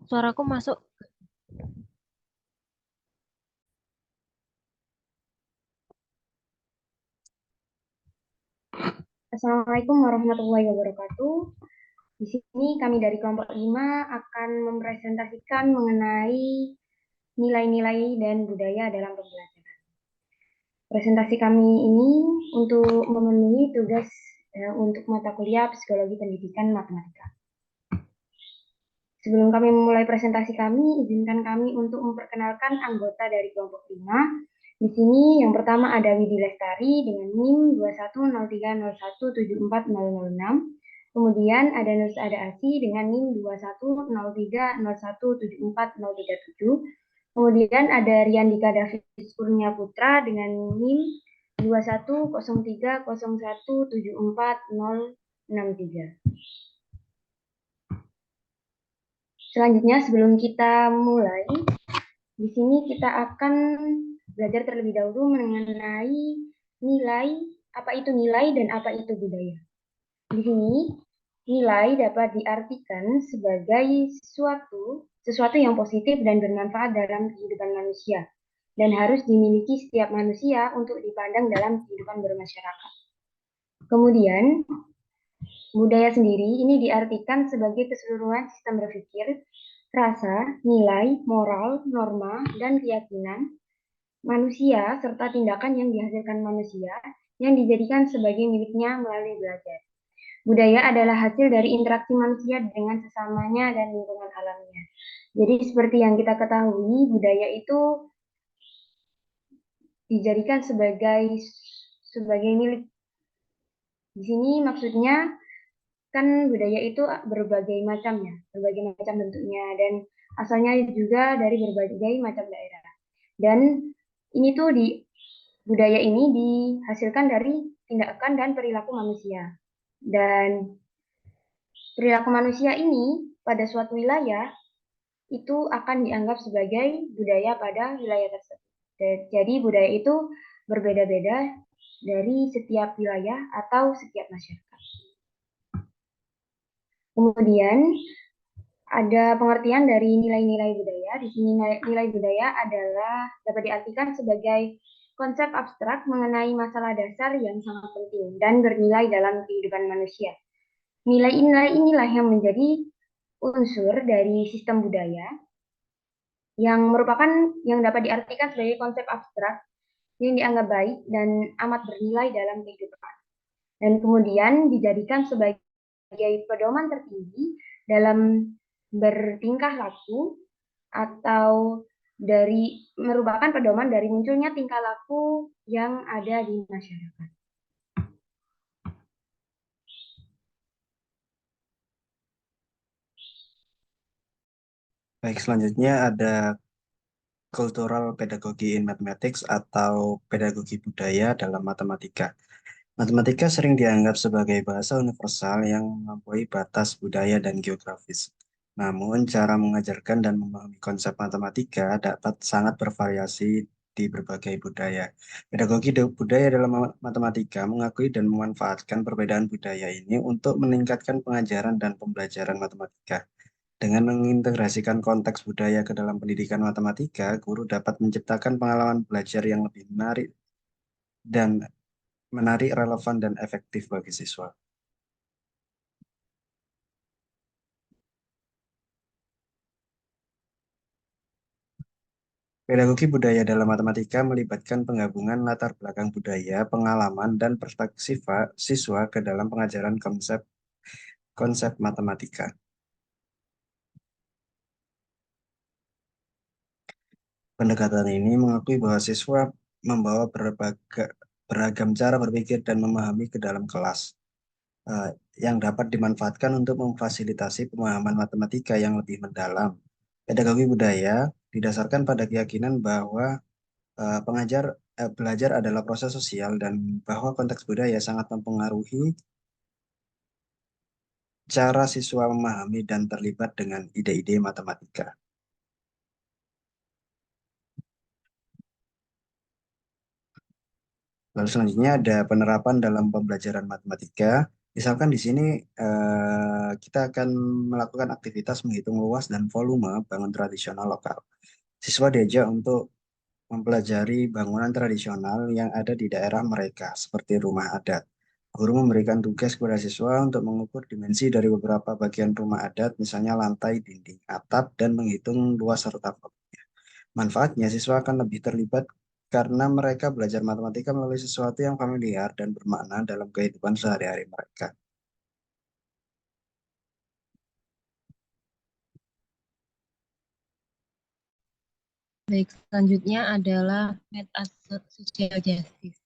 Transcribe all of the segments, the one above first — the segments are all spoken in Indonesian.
Suaraku masuk. Assalamualaikum warahmatullahi wabarakatuh. Di sini kami dari kelompok 5 akan mempresentasikan mengenai nilai-nilai dan budaya dalam pembelajaran. Presentasi kami ini untuk memenuhi tugas untuk mata kuliah Psikologi Pendidikan Matematika. Sebelum kami memulai presentasi kami, izinkan kami untuk memperkenalkan anggota dari kelompok 5. Di sini yang pertama ada Widi Lestari dengan NIM 210301740006. Kemudian ada Nursa Asi dengan NIM 210301740037. Kemudian ada Riandika Davis Kurnia Putra dengan NIM 210301740063. Selanjutnya, sebelum kita mulai, di sini kita akan belajar terlebih dahulu mengenai nilai, apa itu nilai dan apa itu budaya. Di sini, nilai dapat diartikan sebagai sesuatu yang positif dan bermanfaat dalam kehidupan manusia dan harus dimiliki setiap manusia untuk dipandang dalam kehidupan bermasyarakat. Kemudian, budaya sendiri ini diartikan sebagai keseluruhan sistem berpikir, rasa, nilai, moral, norma, dan keyakinan manusia serta tindakan yang dihasilkan manusia yang dijadikan sebagai miliknya melalui belajar. Budaya adalah hasil dari interaksi manusia dengan sesamanya dan lingkungan alamnya. Jadi seperti yang kita ketahui, budaya itu dijadikan sebagai milik. Di sini maksudnya kan budaya itu berbagai macam ya, berbagai macam bentuknya dan asalnya juga dari berbagai macam daerah. Dan ini tuh budaya ini dihasilkan dari tindakan dan perilaku manusia. Dan perilaku manusia ini pada suatu wilayah itu akan dianggap sebagai budaya pada wilayah tersebut. Jadi budaya itu berbeda-beda dari setiap wilayah atau setiap masyarakat. Kemudian ada pengertian dari nilai-nilai budaya. Di sini nilai budaya adalah dapat diartikan sebagai konsep abstrak mengenai masalah dasar yang sangat penting dan bernilai dalam kehidupan manusia. Nilai-nilai inilah yang menjadi unsur dari sistem budaya yang merupakan yang dapat diartikan sebagai konsep abstrak yang dianggap baik dan amat bernilai dalam kehidupan. Dan kemudian dijadikan sebagai pedoman tertinggi dalam bertingkah laku atau merupakan pedoman dari munculnya tingkah laku yang ada di masyarakat. Baik, selanjutnya ada Cultural Pedagogy in Mathematics atau pedagogi budaya dalam matematika. Matematika sering dianggap sebagai bahasa universal yang melampaui batas budaya dan geografis. Namun, cara mengajarkan dan memahami konsep matematika dapat sangat bervariasi di berbagai budaya. Pedagogi budaya dalam matematika mengakui dan memanfaatkan perbedaan budaya ini untuk meningkatkan pengajaran dan pembelajaran matematika. Dengan mengintegrasikan konteks budaya ke dalam pendidikan matematika, guru dapat menciptakan pengalaman belajar yang lebih menarik, relevan, dan efektif bagi siswa. Pedagogi budaya dalam matematika melibatkan penggabungan latar belakang budaya, pengalaman, dan perspektif siswa ke dalam pengajaran konsep matematika. Pendekatan ini mengakui bahwa siswa membawa beragam cara berpikir dan memahami ke dalam kelas, eh, yang dapat dimanfaatkan untuk memfasilitasi pemahaman matematika yang lebih mendalam. Pedagogi budaya didasarkan pada keyakinan bahwa belajar adalah proses sosial dan bahwa konteks budaya sangat mempengaruhi cara siswa memahami dan terlibat dengan ide-ide matematika. Lalu selanjutnya ada penerapan dalam pembelajaran matematika. Misalkan di sini kita akan melakukan aktivitas menghitung luas dan volume bangunan tradisional lokal. Siswa diajak untuk mempelajari bangunan tradisional yang ada di daerah mereka, seperti rumah adat. Guru memberikan tugas kepada siswa untuk mengukur dimensi dari beberapa bagian rumah adat, misalnya lantai, dinding, atap, dan menghitung luas serta volume. Manfaatnya, siswa akan lebih terlibat karena mereka belajar matematika melalui sesuatu yang familiar dan bermakna dalam kehidupan sehari-hari mereka. Baik, selanjutnya adalah social justice.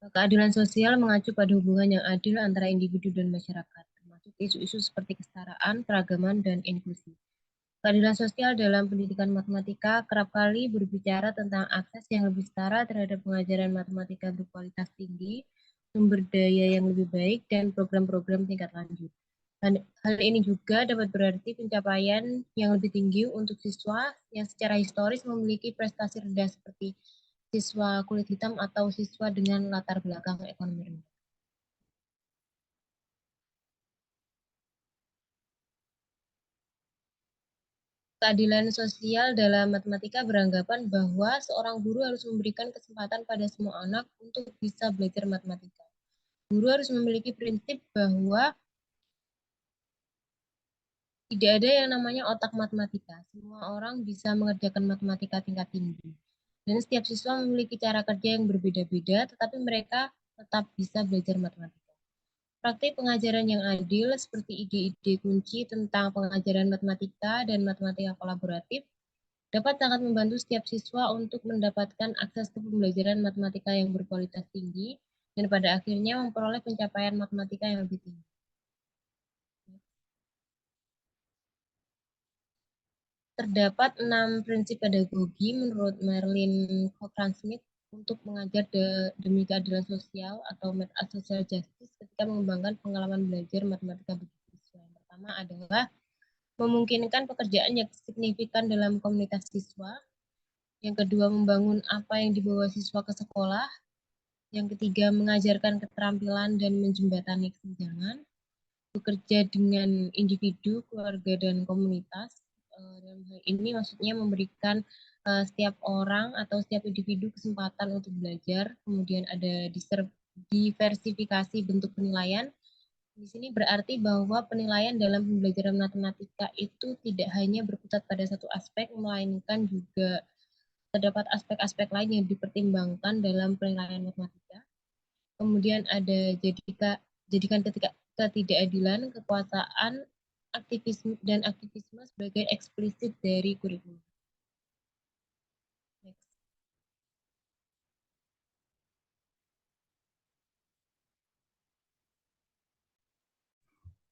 Keadilan sosial mengacu pada hubungan yang adil antara individu dan masyarakat, termasuk isu-isu seperti kesetaraan, keragaman, dan inklusi. Keadilan sosial dalam pendidikan matematika kerap kali berbicara tentang akses yang lebih setara terhadap pengajaran matematika berkualitas tinggi, sumber daya yang lebih baik, dan program-program tingkat lanjut. Hal ini juga dapat berarti pencapaian yang lebih tinggi untuk siswa yang secara historis memiliki prestasi rendah seperti siswa kulit hitam atau siswa dengan latar belakang ekonomi rendah. Keadilan sosial dalam matematika beranggapan bahwa seorang guru harus memberikan kesempatan pada semua anak untuk bisa belajar matematika. Guru harus memiliki prinsip bahwa tidak ada yang namanya otak matematika. Semua orang bisa mengerjakan matematika tingkat tinggi. Dan setiap siswa memiliki cara kerja yang berbeda-beda, tetapi mereka tetap bisa belajar matematika. Praktik pengajaran yang adil seperti ide-ide kunci tentang pengajaran matematika dan matematika kolaboratif dapat sangat membantu setiap siswa untuk mendapatkan akses ke pembelajaran matematika yang berkualitas tinggi dan pada akhirnya memperoleh pencapaian matematika yang lebih tinggi. Terdapat 6 prinsip pedagogi menurut Merlin Cochrane-Smith untuk mengajar demi keadilan sosial atau social justice ketika mengembangkan pengalaman belajar matematika bagi siswa. Yang pertama adalah memungkinkan pekerjaan yang signifikan dalam komunitas siswa. Yang kedua, membangun apa yang dibawa siswa ke sekolah. Yang ketiga, mengajarkan keterampilan dan menjembatani kesenjangan. Bekerja dengan individu, keluarga, dan komunitas. Dalam hal ini maksudnya memberikan setiap orang atau setiap individu kesempatan untuk belajar. Kemudian ada diversifikasi bentuk penilaian. Di sini berarti bahwa penilaian dalam pembelajaran matematika itu tidak hanya berkutat pada satu aspek, melainkan juga terdapat aspek-aspek lain yang dipertimbangkan dalam penilaian matematika. Kemudian ada jadikan ketidakadilan, kekuasaan, aktivisme dan aktivisme sebagai eksplisit dari kurikulum.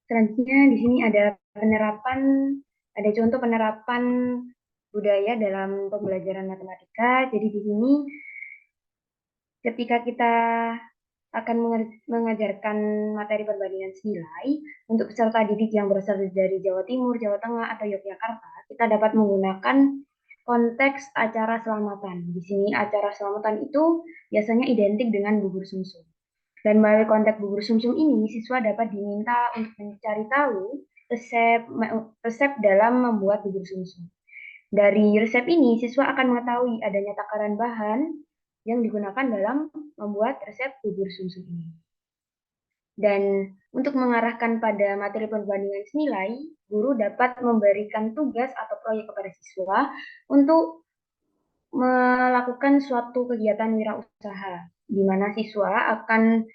Selanjutnya di sini ada contoh penerapan budaya dalam pembelajaran matematika. Jadi di sini ketika kita akan mengajarkan materi perbandingan nilai untuk peserta didik yang berasal dari Jawa Timur, Jawa Tengah, atau Yogyakarta, kita dapat menggunakan konteks acara selamatan. Di sini acara selamatan itu biasanya identik dengan bubur sumsum. Dan melalui konteks bubur sumsum ini, siswa dapat diminta untuk mencari tahu resep dalam membuat bubur sumsum. Dari resep ini, siswa akan mengetahui adanya takaran bahan yang digunakan dalam membuat resep bubur sumsum ini. Dan untuk mengarahkan pada materi perbandingan nilai, guru dapat memberikan tugas atau proyek kepada siswa untuk melakukan suatu kegiatan wirausaha, di mana siswa akan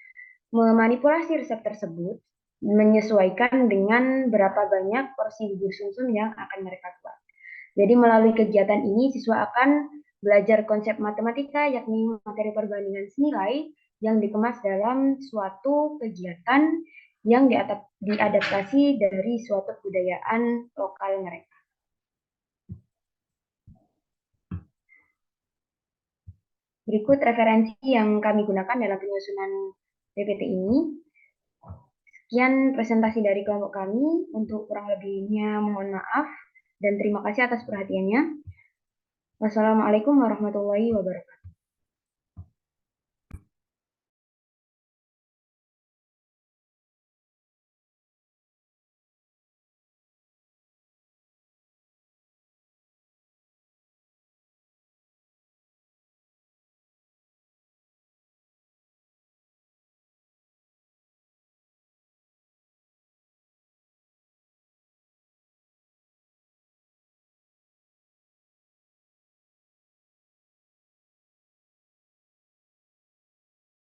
memanipulasi resep tersebut menyesuaikan dengan berapa banyak porsi bubur sumsum yang akan mereka buat. Jadi melalui kegiatan ini siswa akan belajar konsep matematika yakni materi perbandingan nilai yang dikemas dalam suatu kegiatan yang diadaptasi dari suatu kebudayaan lokal mereka. Berikut referensi yang kami gunakan dalam penyusunan PPT ini. Sekian presentasi dari kelompok kami. Untuk kurang lebihnya mohon maaf dan terima kasih atas perhatiannya. Wassalamualaikum warahmatullahi wabarakatuh.